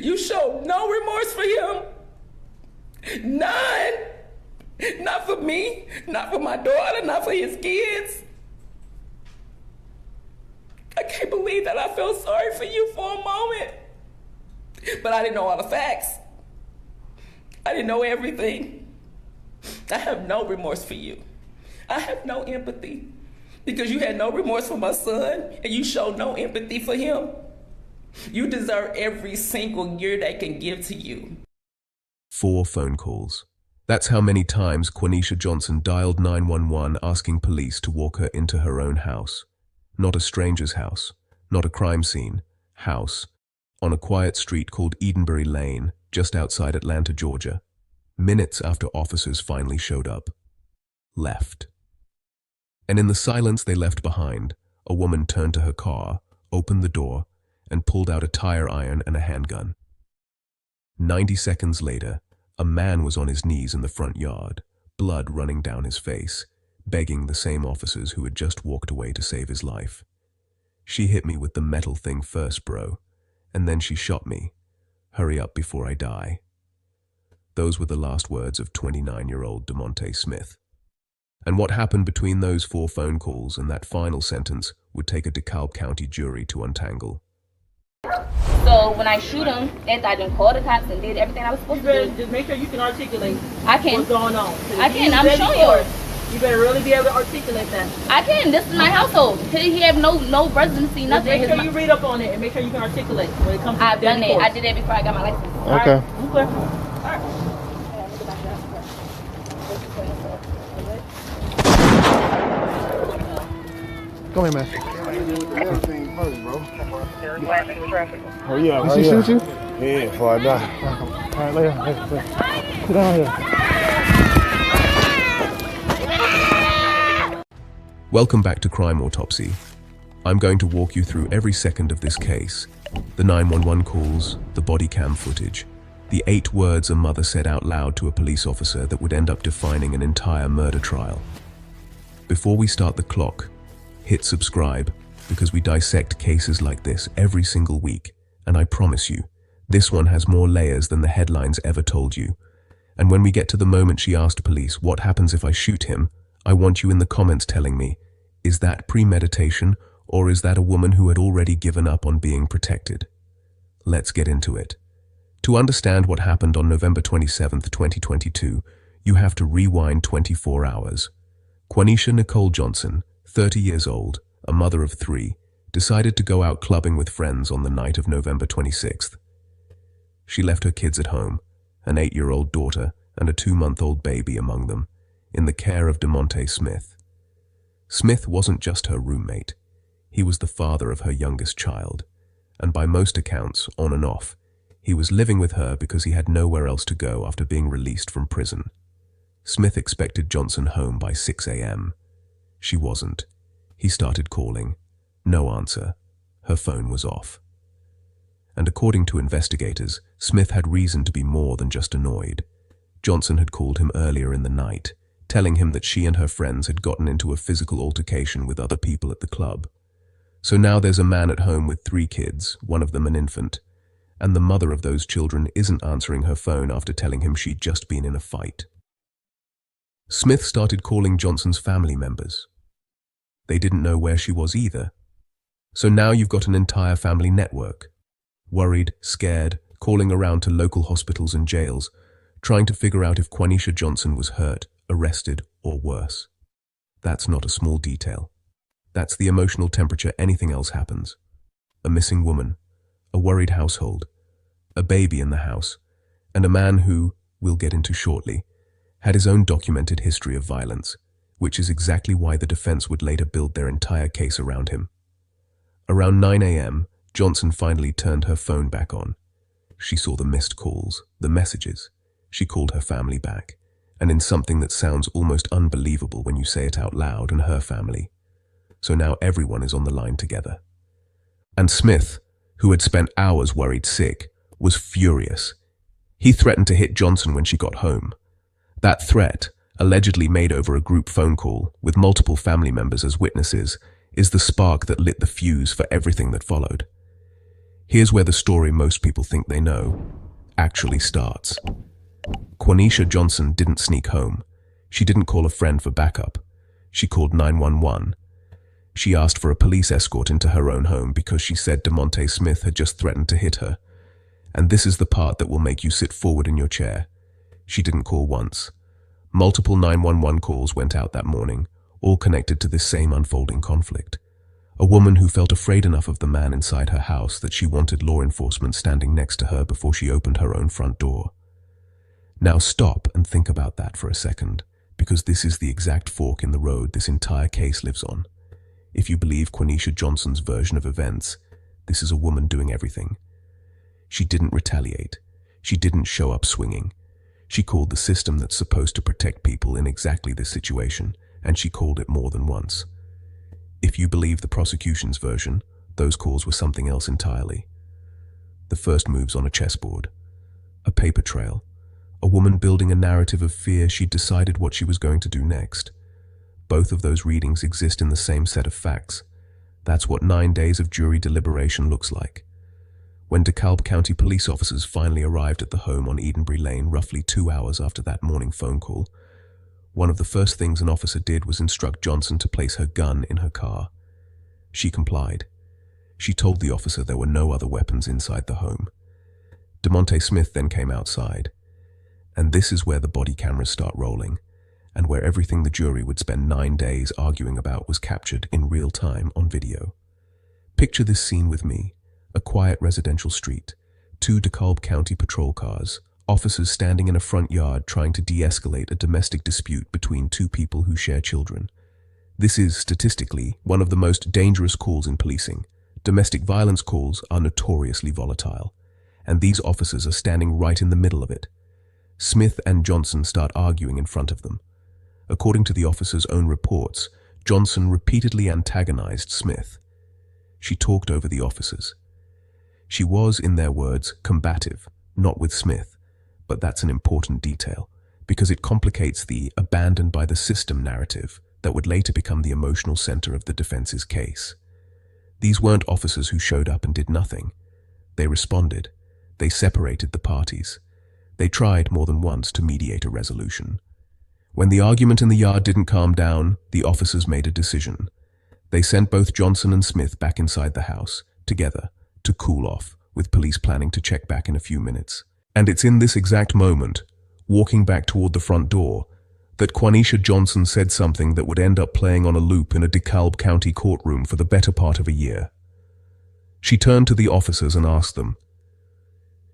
You showed no remorse for him. None. Not for me, not for my daughter, not for his kids. I can't believe that I felt sorry for you for a moment. But I didn't know all the facts. I didn't know everything. I have no remorse for you. I have no empathy because you had no remorse for my son and you showed no empathy for him. You deserve every single year they can give to you. 4 phone calls. That's how many times Quaneesha Johnson dialed 911 asking police to walk her into her own house. Not a stranger's house, not a crime scene, house, on a quiet street called Edenbury Lane, just outside Atlanta, Georgia. Minutes after officers finally showed up. Left. And in the silence they left behind, a woman turned to her car, opened the door, and pulled out a tire iron and a handgun. 90 seconds later, a man was on his knees in the front yard, blood running down his face, begging the same officers who had just walked away to save his life. She hit me with the metal thing first, bro, and then she shot me. Hurry up before I die. Those were the last words of 29-year-old DeMonte Smith. And what happened between those 4 phone calls and that final sentence would take a DeKalb County jury to untangle. So when I shoot him, after I done called the cops and did everything I was supposed to do. Just make sure you can articulate what's going on. I can. I'm showing you. You better really be able to articulate that. I can. This is my household. He have no residency, nothing. Make sure you read up on it and make sure you can articulate when it comes to I've done it. I did that before I got my license. Okay. Okay. All right. Come here, man. Everything first, bro. Oh, yeah. Did she shoot you? Yeah, before I die. All right, lay down. Lay. Sit down here. Welcome back to Crime Autopsy. I'm going to walk you through every second of this case. The 911 calls, the body cam footage, the 8 words a mother said out loud to a police officer that would end up defining an entire murder trial. Before we start the clock, hit subscribe because we dissect cases like this every single week, and I promise you, this one has more layers than the headlines ever told you. And when we get to the moment she asked police, what happens if I shoot him? I want you in the comments telling me, is that premeditation or is that a woman who had already given up on being protected? Let's get into it. To understand what happened on November 27th, 2022, you have to rewind 24 hours. Quaneesha Nicole Johnson, 30 years old, a mother of 3, decided to go out clubbing with friends on the night of November 26th. She left her kids at home, an 8-year-old daughter and a 2-month-old baby among them, in the care of DeMonte Smith. Smith wasn't just her roommate. He was the father of her youngest child, and by most accounts, on and off, he was living with her because he had nowhere else to go after being released from prison. Smith expected Johnson home by 6 a.m. She wasn't. He started calling. No answer. Her phone was off. And according to investigators, Smith had reason to be more than just annoyed. Johnson had called him earlier in the night, telling him that she and her friends had gotten into a physical altercation with other people at the club. So now there's a man at home with 3 kids, one of them an infant, and the mother of those children isn't answering her phone after telling him she'd just been in a fight. Smith started calling Johnson's family members. They didn't know where she was either. So now you've got an entire family network. Worried, scared, calling around to local hospitals and jails, trying to figure out if Quaneesha Johnson was hurt, arrested, or worse. That's not a small detail. That's the emotional temperature anything else happens. A missing woman, a worried household, a baby in the house, and a man who, we'll get into shortly, had his own documented history of violence, which is exactly why the defense would later build their entire case around him. Around 9 a.m., Johnson finally turned her phone back on. She saw the missed calls, the messages. She called her family back, and in something that sounds almost unbelievable when you say it out loud, and her family. So now everyone is on the line together. And Smith, who had spent hours worried sick, was furious. He threatened to hit Johnson when she got home. That threat, allegedly made over a group phone call with multiple family members as witnesses, is the spark that lit the fuse for everything that followed. Here's where the story most people think they know actually starts. Quaneesha Johnson didn't sneak home. She didn't call a friend for backup. She called 911. She asked for a police escort into her own home because she said DeMonte Smith had just threatened to hit her. And this is the part that will make you sit forward in your chair. She didn't call once. Multiple 911 calls went out that morning, all connected to this same unfolding conflict. A woman who felt afraid enough of the man inside her house that she wanted law enforcement standing next to her before she opened her own front door. Now stop and think about that for a second, because this is the exact fork in the road this entire case lives on. If you believe Quaneesha Johnson's version of events, this is a woman doing everything. She didn't retaliate. She didn't show up swinging. She called the system that's supposed to protect people in exactly this situation, and she called it more than once. If you believe the prosecution's version, those calls were something else entirely. The first move's on a chessboard. A paper trail. A woman building a narrative of fear. She decided what she was going to do next. Both of those readings exist in the same set of facts. That's what 9 days of jury deliberation looks like. When DeKalb County police officers finally arrived at the home on Edenbury Lane roughly 2 hours after that morning phone call, one of the first things an officer did was instruct Johnson to place her gun in her car. She complied. She told the officer there were no other weapons inside the home. DeMonte Smith then came outside. And this is where the body cameras start rolling, and where everything the jury would spend 9 days arguing about was captured in real time on video. Picture this scene with me. A quiet residential street, 2 DeKalb County patrol cars, officers standing in a front yard trying to de-escalate a domestic dispute between 2 people who share children. This is, statistically, one of the most dangerous calls in policing. Domestic violence calls are notoriously volatile, and these officers are standing right in the middle of it. Smith and Johnson start arguing in front of them. According to the officers' own reports, Johnson repeatedly antagonized Smith. She talked over the officers. She was, in their words, combative, not with Smith, but that's an important detail, because it complicates the abandoned by the system narrative that would later become the emotional center of the defense's case. These weren't officers who showed up and did nothing. They responded. They separated the parties. They tried more than once to mediate a resolution. When the argument in the yard didn't calm down, the officers made a decision. They sent both Johnson and Smith back inside the house, together, to cool off, with police planning to check back in a few minutes. And it's in this exact moment, walking back toward the front door, that Quaneesha Johnson said something that would end up playing on a loop in a DeKalb County courtroom for the better part of a year. She turned to the officers and asked them.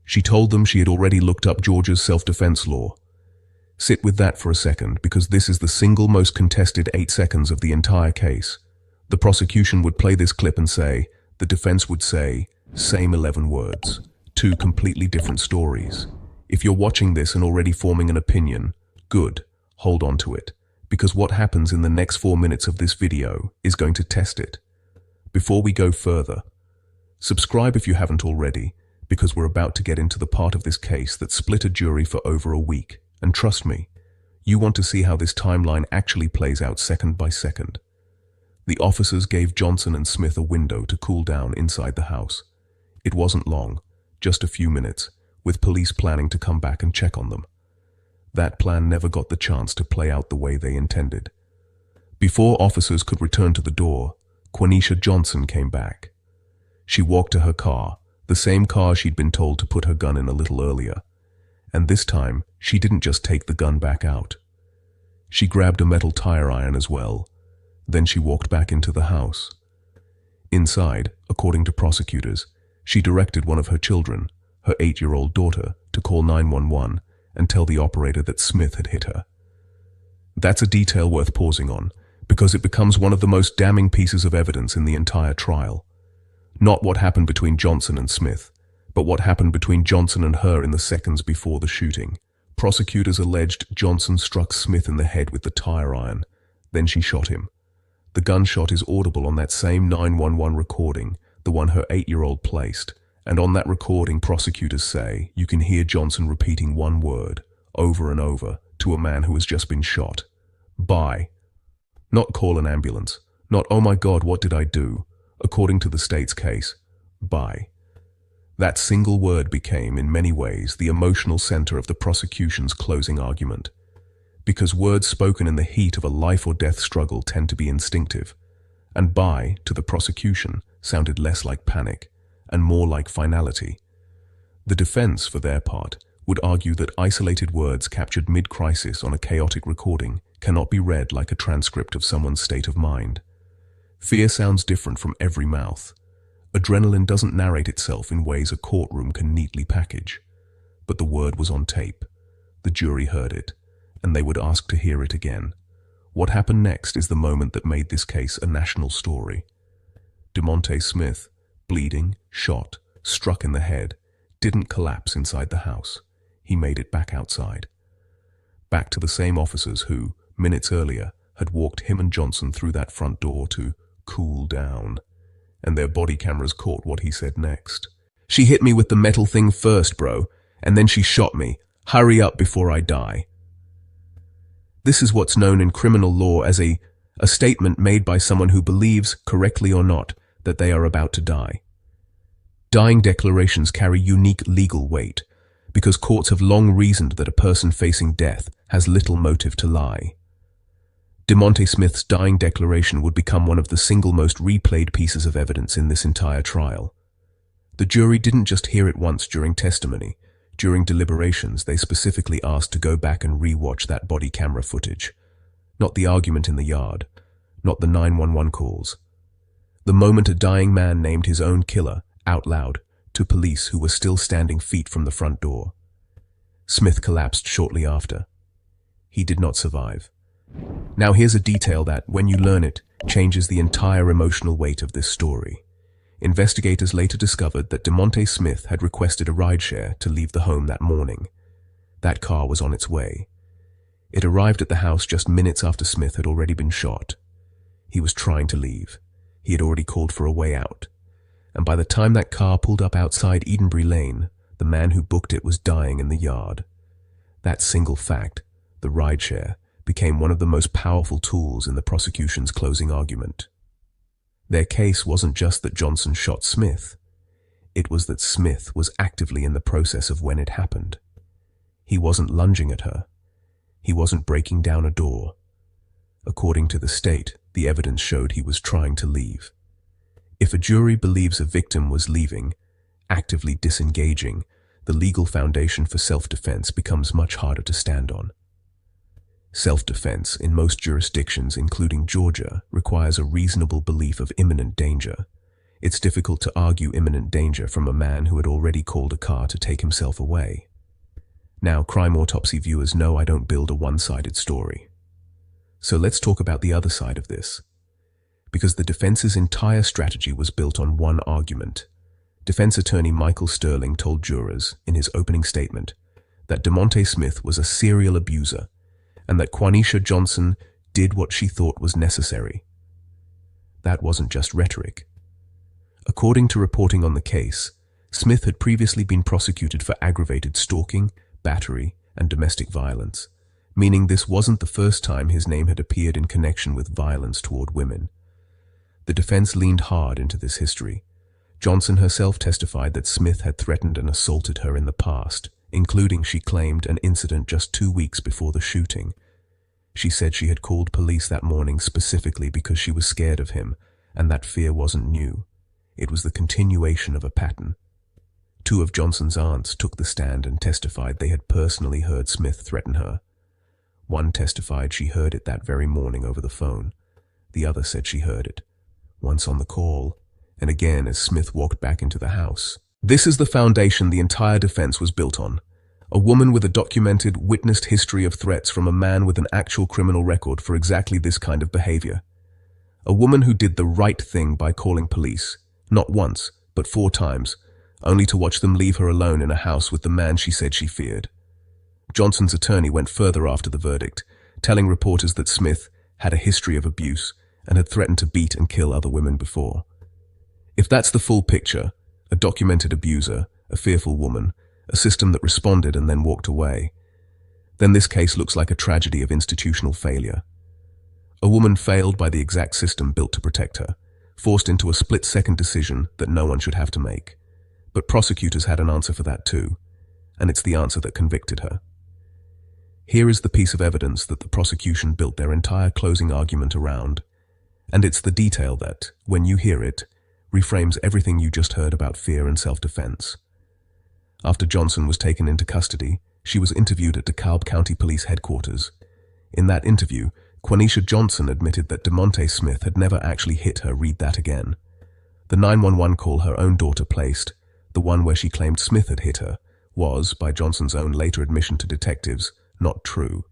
She told them she had already looked up Georgia's self-defense law. Sit with that for a second, because this is the single most contested 8 seconds of the entire case. The prosecution would play this clip and say, the defense would say, same 11 words, 2 completely different stories. If you're watching this and already forming an opinion, good, hold on to it, because what happens in the next 4 minutes of this video is going to test it. Before we go further, subscribe if you haven't already, because we're about to get into the part of this case that split a jury for over a week, and trust me, you want to see how this timeline actually plays out second by second. The officers gave Johnson and Smith a window to cool down inside the house. It wasn't long, just a few minutes, with police planning to come back and check on them. That plan never got the chance to play out the way they intended. Before officers could return to the door, Quaneesha Johnson came back. She walked to her car, the same car she'd been told to put her gun in a little earlier. And this time, she didn't just take the gun back out. She grabbed a metal tire iron as well. Then she walked back into the house. Inside, according to prosecutors, she directed one of her children, her 8-year-old daughter, to call 911 and tell the operator that Smith had hit her. That's a detail worth pausing on, because it becomes one of the most damning pieces of evidence in the entire trial. Not what happened between Johnson and Smith, but what happened between Johnson and her in the seconds before the shooting. Prosecutors alleged Johnson struck Smith in the head with the tire iron, then she shot him. The gunshot is audible on that same 911 recording, the one her 8-year-old placed, and on that recording prosecutors say you can hear Johnson repeating one word, over and over, to a man who has just been shot. Bye. Not call an ambulance, not oh my God what did I do, according to the state's case. Bye. That single word became, in many ways, the emotional center of the prosecution's closing argument. Because words spoken in the heat of a life-or-death struggle tend to be instinctive, and "by" to the prosecution sounded less like panic and more like finality. The defense, for their part, would argue that isolated words captured mid-crisis on a chaotic recording cannot be read like a transcript of someone's state of mind. Fear sounds different from every mouth. Adrenaline doesn't narrate itself in ways a courtroom can neatly package. But the word was on tape. The jury heard it, and they would ask to hear it again. What happened next is the moment that made this case a national story. DeMonte Smith, bleeding, shot, struck in the head, didn't collapse inside the house. He made it back outside. Back to the same officers who, minutes earlier, had walked him and Johnson through that front door to cool down. And their body cameras caught what he said next. "She hit me with the metal thing first, bro, and then she shot me. Hurry up before I die." This is what's known in criminal law as a statement made by someone who believes, correctly or not, that they are about to die. Dying declarations carry unique legal weight, because courts have long reasoned that a person facing death has little motive to lie. DeMonte Smith's dying declaration would become one of the single most replayed pieces of evidence in this entire trial. The jury didn't just hear it once during testimony. During deliberations, they specifically asked to go back and re-watch that body camera footage. Not the argument in the yard, not the 911 calls. The moment a dying man named his own killer, out loud, to police who were still standing feet from the front door. Smith collapsed shortly after. He did not survive. Now here's a detail that, when you learn it, changes the entire emotional weight of this story. Investigators later discovered that DeMonte Smith had requested a rideshare to leave the home that morning. That car was on its way. It arrived at the house just minutes after Smith had already been shot. He was trying to leave. He had already called for a way out. And by the time that car pulled up outside Edenbury Lane, the man who booked it was dying in the yard. That single fact, the rideshare, became one of the most powerful tools in the prosecution's closing argument. Their case wasn't just that Johnson shot Smith. It was that Smith was actively in the process of when it happened. He wasn't lunging at her. He wasn't breaking down a door. According to the state, the evidence showed he was trying to leave. If a jury believes a victim was leaving, actively disengaging, the legal foundation for self-defense becomes much harder to stand on. Self-defense, in most jurisdictions, including Georgia, requires a reasonable belief of imminent danger. It's difficult to argue imminent danger from a man who had already called a car to take himself away. Now, crime autopsy viewers know I don't build a one-sided story. So let's talk about the other side of this. Because the defense's entire strategy was built on one argument. Defense attorney Michael Sterling told jurors, in his opening statement, that DeMonte Smith was a serial abuser, and that Quaneesha Johnson did what she thought was necessary. That wasn't just rhetoric. According to reporting on the case, Smith had previously been prosecuted for aggravated stalking, battery, and domestic violence, meaning this wasn't the first time his name had appeared in connection with violence toward women. The defense leaned hard into this history. Johnson herself testified that Smith had threatened and assaulted her in the past, including, she claimed, an incident just 2 weeks before the shooting. She said she had called police that morning specifically because she was scared of him, and that fear wasn't new. It was the continuation of a pattern. 2 of Johnson's aunts took the stand and testified they had personally heard Smith threaten her. One testified she heard it that very morning over the phone. The other said she heard it, once on the call, and again as Smith walked back into the house. This is the foundation the entire defense was built on. A woman with a documented, witnessed history of threats from a man with an actual criminal record for exactly this kind of behavior. A woman who did the right thing by calling police, not once, but 4 times, only to watch them leave her alone in a house with the man she said she feared. Johnson's attorney went further after the verdict, telling reporters that Smith had a history of abuse and had threatened to beat and kill other women before. If that's the full picture, a documented abuser, a fearful woman, a system that responded and then walked away, then this case looks like a tragedy of institutional failure. A woman failed by the exact system built to protect her, forced into a split-second decision that no one should have to make. But prosecutors had an answer for that too, and it's the answer that convicted her. Here is the piece of evidence that the prosecution built their entire closing argument around, and it's the detail that, when you hear it, reframes everything you just heard about fear and self-defense. After Johnson was taken into custody, she was interviewed at DeKalb County Police Headquarters. In that interview, Quaneesha Johnson admitted that DeMonte Smith had never actually hit her. Read that again. The 911 call her own daughter placed, the one where she claimed Smith had hit her, was, by Johnson's own later admission to detectives, not true.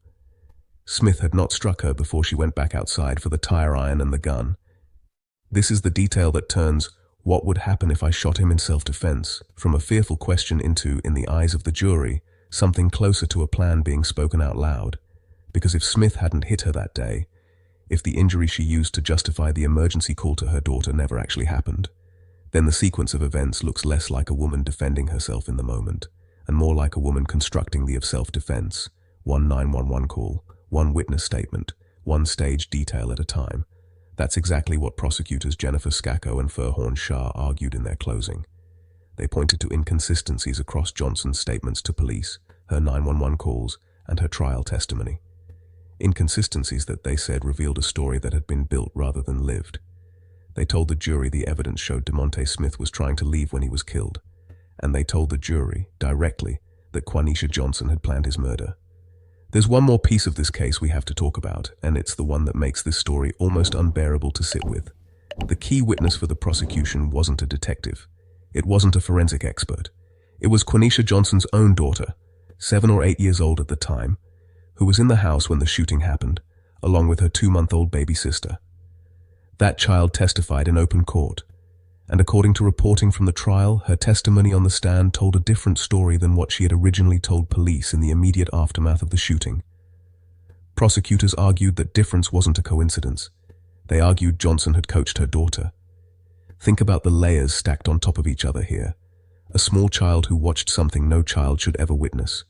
Smith had not struck her before she went back outside for the tire iron and the gun. This is the detail that turns "what would happen if I shot him in self-defense" from a fearful question into, in the eyes of the jury, something closer to a plan being spoken out loud. Because if Smith hadn't hit her that day, if the injury she used to justify the emergency call to her daughter never actually happened, then the sequence of events looks less like a woman defending herself in the moment, and more like a woman constructing the of self-defense, one 911 call, one witness statement, one stage detail at a time. That's exactly what prosecutors Jennifer Scacco and Furhorn Shah argued in their closing. They pointed to inconsistencies across Johnson's statements to police, her 911 calls, and her trial testimony. Inconsistencies that they said revealed a story that had been built rather than lived. They told the jury the evidence showed DeMonte Smith was trying to leave when he was killed, and they told the jury, directly, that Quaneesha Johnson had planned his murder. There's one more piece of this case we have to talk about, and it's the one that makes this story almost unbearable to sit with. The key witness for the prosecution wasn't a detective. It wasn't a forensic expert. It was Quaneesha Johnson's own daughter, 7 or 8 years old at the time, who was in the house when the shooting happened, along with her 2-month-old baby sister. That child testified in open court, and according to reporting from the trial, her testimony on the stand told a different story than what she had originally told police in the immediate aftermath of the shooting. Prosecutors argued that difference wasn't a coincidence. They argued Johnson had coached her daughter. Think about the layers stacked on top of each other here. A small child who watched something no child should ever witness,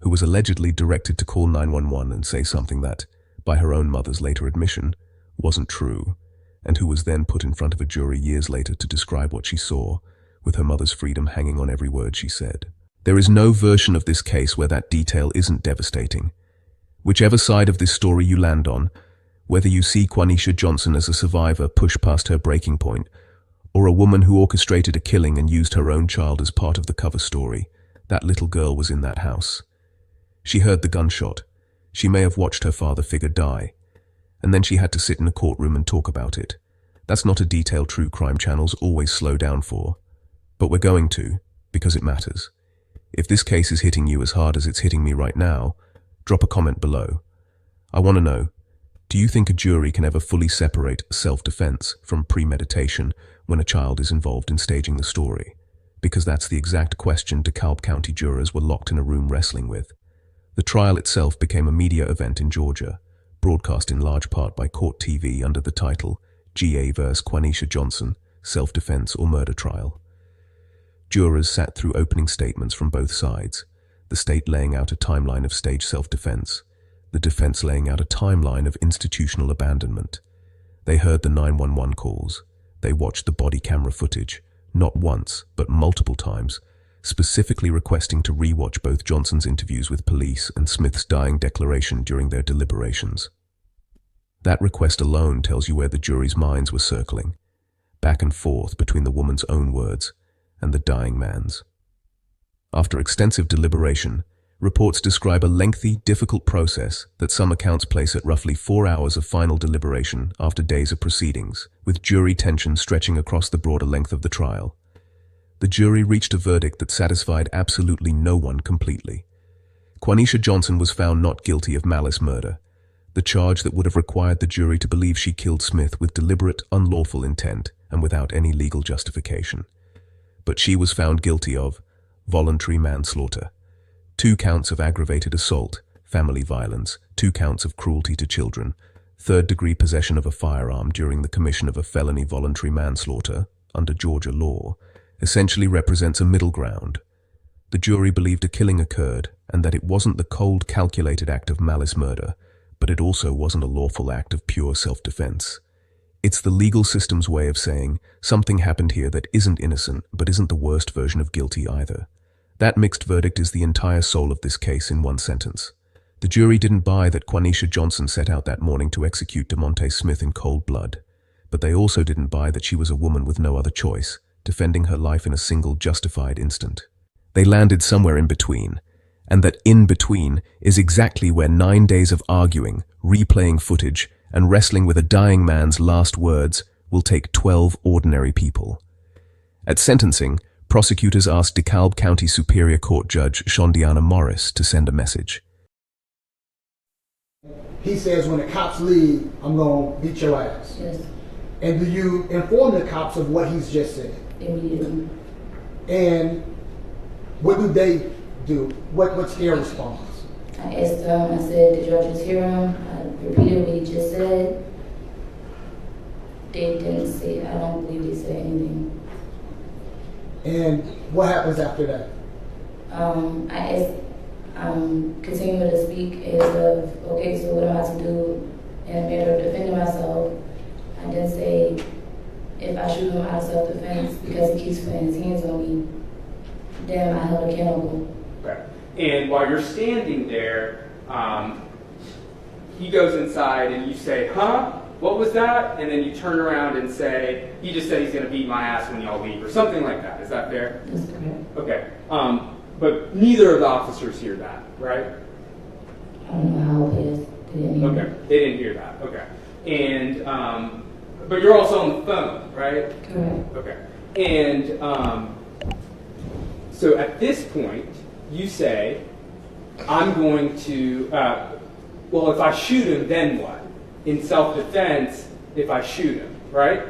who was allegedly directed to call 911 and say something that, by her own mother's later admission, wasn't true, and who was then put in front of a jury years later to describe what she saw, with her mother's freedom hanging on every word she said. There is no version of this case where that detail isn't devastating. Whichever side of this story you land on, whether you see Quaneesha Johnson as a survivor push past her breaking point, or a woman who orchestrated a killing and used her own child as part of the cover story, that little girl was in that house. She heard the gunshot. She may have watched her father figure die, and then she had to sit in a courtroom and talk about it. That's not a detail true crime channels always slow down for. But we're going to, because it matters. If this case is hitting you as hard as it's hitting me right now, drop a comment below. I want to know, do you think a jury can ever fully separate self-defense from premeditation when a child is involved in staging the story? Because that's the exact question DeKalb County jurors were locked in a room wrestling with. The trial itself became a media event in Georgia, broadcast in large part by Court TV under the title GA vs. Quaneesha Johnson, Self-Defense or Murder Trial. Jurors sat through opening statements from both sides, the state laying out a timeline of staged self-defense, the defense laying out a timeline of institutional abandonment. They heard the 911 calls. They watched the body camera footage, not once, but multiple times, specifically requesting to re-watch both Johnson's interviews with police and Smith's dying declaration during their deliberations. That request alone tells you where the jury's minds were circling, back and forth between the woman's own words and the dying man's. After extensive deliberation, reports describe a lengthy, difficult process that some accounts place at roughly 4 hours of final deliberation after days of proceedings, with jury tension stretching across the broader length of the trial. The jury reached a verdict that satisfied absolutely no one completely. Quaneesha Johnson was found not guilty of malice murder, the charge that would have required the jury to believe she killed Smith with deliberate, unlawful intent and without any legal justification. But she was found guilty of voluntary manslaughter, 2 counts of aggravated assault, family violence, 2 counts of cruelty to children, 3rd-degree possession of a firearm during the commission of a felony voluntary manslaughter, under Georgia law, essentially represents a middle ground. The jury believed a killing occurred and that it wasn't the cold, calculated act of malice murder, but it also wasn't a lawful act of pure self-defense. It's the legal system's way of saying something happened here that isn't innocent, but isn't the worst version of guilty either. That mixed verdict is the entire soul of this case in one sentence. The jury didn't buy that Quaneesha Johnson set out that morning to execute DeMonte Smith in cold blood, but they also didn't buy that she was a woman with no other choice, defending her life in a single justified instant. They landed somewhere in between, and that in between is exactly where 9 days of arguing, replaying footage, and wrestling with a dying man's last words will take 12 ordinary people. At sentencing, prosecutors asked DeKalb County Superior Court Judge Shondiana Morris to send a message. He says, when the cops leave, I'm going to beat your ass. Yes. And do you inform the cops of what he's just said? Immediately. And what do they do? What's their response? I asked them, I said, did y'all just hear him? I repeated what he just said. They didn't say, I don't believe they said anything. And what happens after that? I asked, continuing to speak as of, okay, so what am I to do in a manner of defending myself? I didn't say, if I shoot him out of self-defense because he keeps putting his hands on me, then I held accountable. Okay. And while you're standing there, he goes inside and you say, huh? What was that? And then you turn around and say, he just said he's going to beat my ass when y'all leave, or something like that. Is that fair? That's correct. Okay. But neither of the officers hear that, right? I don't know how it is. They didn't hear Okay. They didn't hear that. Okay. And, but you're also on the phone, right? Correct. Okay. And so at this point, you say, I'm going to, well, if I shoot him, then what? In self-defense, if I shoot him, right?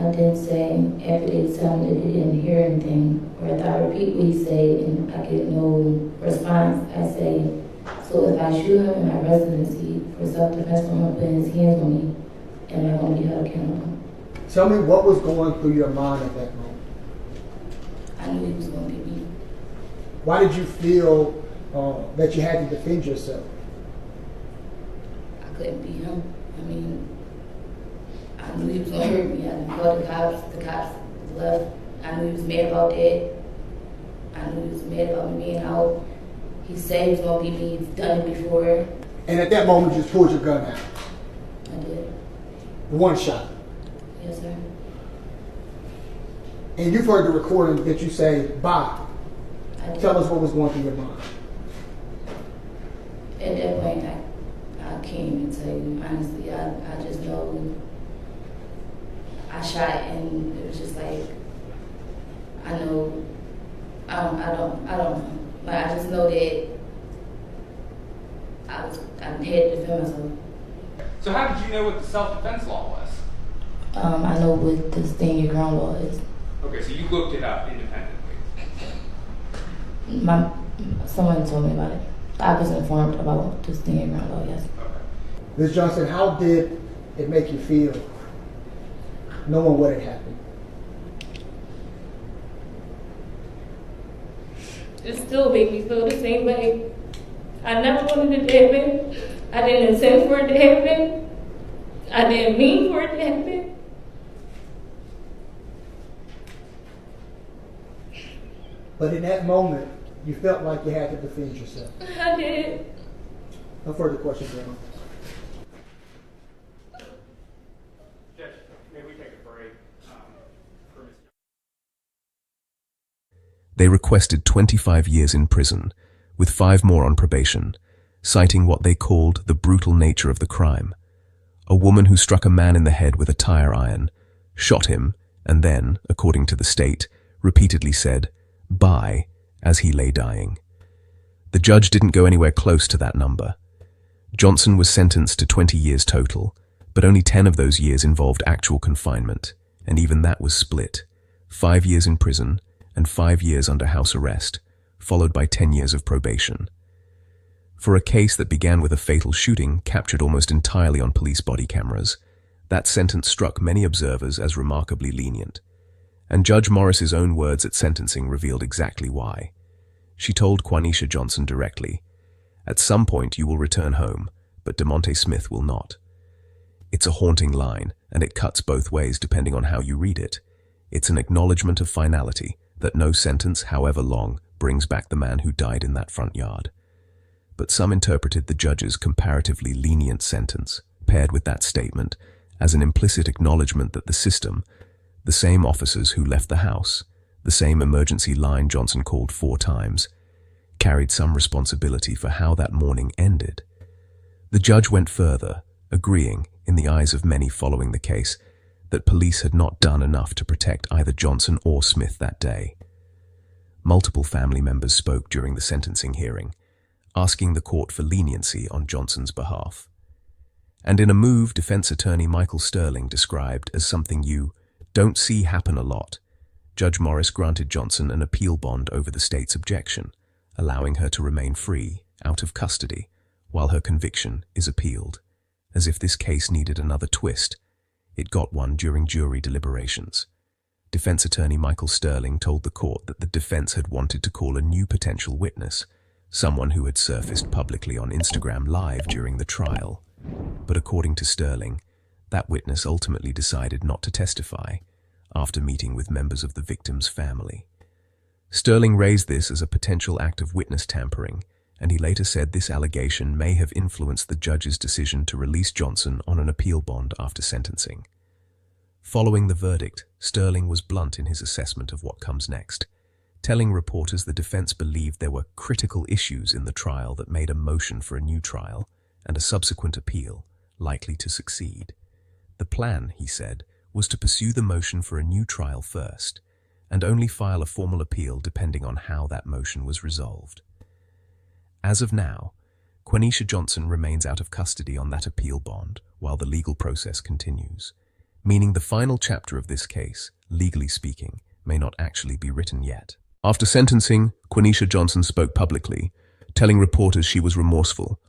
I did say, after they tell me that they didn't hear anything, or if I repeat what he said and I get no response, I say, so if I shoot him in my residency for self-defense from him putting his hands on me, am I going to be held accountable? Tell me what was going through your mind at that moment. I knew he was going to be beat. Why did you feel that you had to defend yourself? I couldn't beat him. I mean, I knew he was going to hurt me. I called the cops left. I knew he was mad about that. I knew he was mad about me being out. He said he was going to beat me. He's done it before. And at that moment, you just pulled your gun out. I did. One shot. Yes, sir. And you've heard the recording that you say, bye. I did. Tell us what was going through your mind. At that point, I can't even tell you, honestly. I just know I shot and it was just like, I know, I don't know. But I just know that I had to defend myself. So how did you know what the self-defense law was? I know what the stand your ground law is. Okay, so you looked it up independently. Someone told me about it. I was informed about the stand your ground law, yes. Okay. Ms. Johnson, how did it make you feel knowing what had happened? It still makes me feel the same way. I never wanted it to happen. I didn't intend for it to happen. I didn't mean for it to happen. But in that moment, you felt like you had to defend yourself. I did. No further questions, Your Honor. Judge, may we take a break? For Ms. They requested 25 years in prison, with 5 more on probation, citing what they called the brutal nature of the crime. A woman who struck a man in the head with a tire iron, shot him, and then, according to the state, repeatedly said, "Bye," as he lay dying. The judge didn't go anywhere close to that number. Johnson was sentenced to 20 years total, but only 10 of those years involved actual confinement, and even that was split. 5 years in prison and 5 years under house arrest, followed by 10 years of probation. For a case that began with a fatal shooting captured almost entirely on police body cameras, that sentence struck many observers as remarkably lenient. And Judge Morris's own words at sentencing revealed exactly why. She told Quaneesha Johnson directly, "At some point you will return home, but DeMonte Smith will not." It's a haunting line, and it cuts both ways depending on how you read it. It's an acknowledgement of finality, that no sentence, however long, brings back the man who died in that front yard. But some interpreted the judge's comparatively lenient sentence, paired with that statement, as an implicit acknowledgement that the system, the same officers who left the house, the same emergency line Johnson called 4 times, carried some responsibility for how that morning ended. The judge went further, agreeing, in the eyes of many following the case, that police had not done enough to protect either Johnson or Smith that day. Multiple family members spoke during the sentencing hearing, asking the court for leniency on Johnson's behalf. And in a move defense attorney Michael Sterling described as something you don't see happen a lot, Judge Morris granted Johnson an appeal bond over the state's objection, allowing her to remain free, out of custody, while her conviction is appealed. As if this case needed another twist, it got one during jury deliberations. Defense attorney Michael Sterling told the court that the defense had wanted to call a new potential witness, someone who had surfaced publicly on Instagram Live during the trial. But according to Sterling, that witness ultimately decided not to testify after meeting with members of the victim's family. Sterling raised this as a potential act of witness tampering, and he later said this allegation may have influenced the judge's decision to release Johnson on an appeal bond after sentencing. Following the verdict, Sterling was blunt in his assessment of what comes next, telling reporters the defense believed there were critical issues in the trial that made a motion for a new trial and a subsequent appeal likely to succeed. The plan, he said, was to pursue the motion for a new trial first, and only file a formal appeal depending on how that motion was resolved. As of now, Quaneesha Johnson remains out of custody on that appeal bond while the legal process continues, meaning the final chapter of this case, legally speaking, may not actually be written yet. After sentencing, Quaneesha Johnson spoke publicly, telling reporters she was remorseful,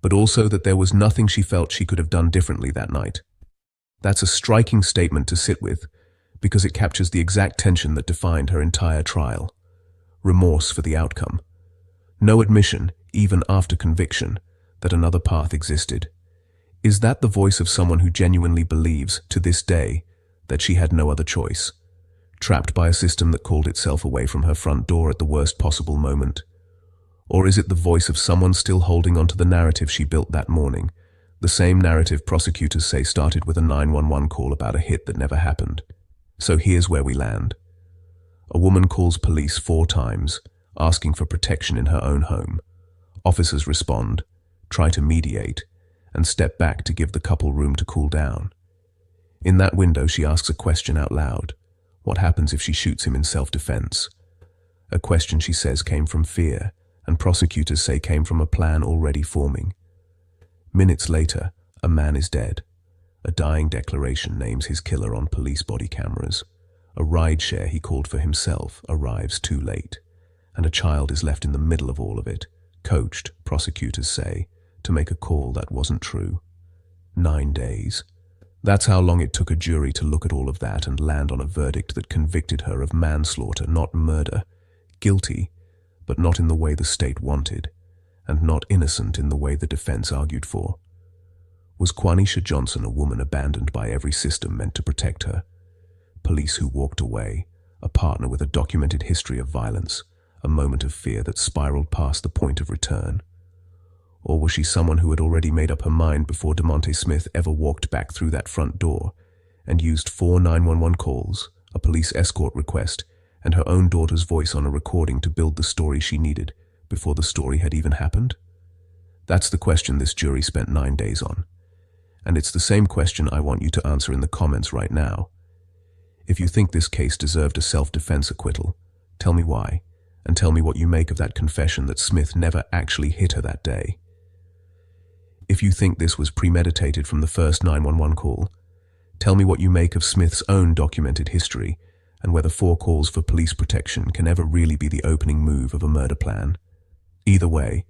but also that there was nothing she felt she could have done differently that night. That's a striking statement to sit with, because it captures the exact tension that defined her entire trial. Remorse for the outcome. No admission, even after conviction, that another path existed. Is that the voice of someone who genuinely believes, to this day, that she had no other choice, trapped by a system that called itself away from her front door at the worst possible moment? Or is it the voice of someone still holding onto the narrative she built that morning, the same narrative prosecutors say started with a 911 call about a hit that never happened? So here's where we land. A woman calls police 4 times, asking for protection in her own home. Officers respond, try to mediate, and step back to give the couple room to cool down. In that window, she asks a question out loud. What happens if she shoots him in self-defense? A question she says came from fear, and prosecutors say came from a plan already forming. Minutes later, a man is dead. A dying declaration names his killer on police body cameras. A rideshare he called for himself arrives too late, and a child is left in the middle of all of it, coached, prosecutors say, to make a call that wasn't true. 9 days. That's how long it took a jury to look at all of that and land on a verdict that convicted her of manslaughter, not murder. Guilty, but not in the way the state wanted, and not innocent in the way the defense argued for. Was Quaneesha Johnson a woman abandoned by every system meant to protect her? Police who walked away, a partner with a documented history of violence, a moment of fear that spiraled past the point of return? Or was she someone who had already made up her mind before DeMonte Smith ever walked back through that front door and used 4 911 calls, a police escort request, and her own daughter's voice on a recording to build the story she needed before the story had even happened? That's the question this jury spent 9 days on. And it's the same question I want you to answer in the comments right now. If you think this case deserved a self-defense acquittal, tell me why, and tell me what you make of that confession that Smith never actually hit her that day. If you think this was premeditated from the first 911 call, tell me what you make of Smith's own documented history and whether 4 calls for police protection can ever really be the opening move of a murder plan. Either way,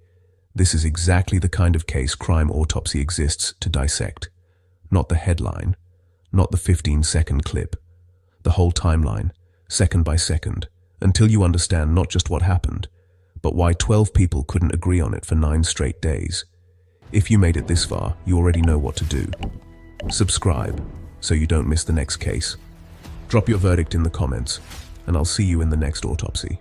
this is exactly the kind of case Crime Autopsy exists to dissect. Not the headline, not the 15-second clip, the whole timeline, second by second, until you understand not just what happened, but why 12 people couldn't agree on it for 9 straight days. If you made it this far, you already know what to do. Subscribe so you don't miss the next case. Drop your verdict in the comments, and I'll see you in the next autopsy.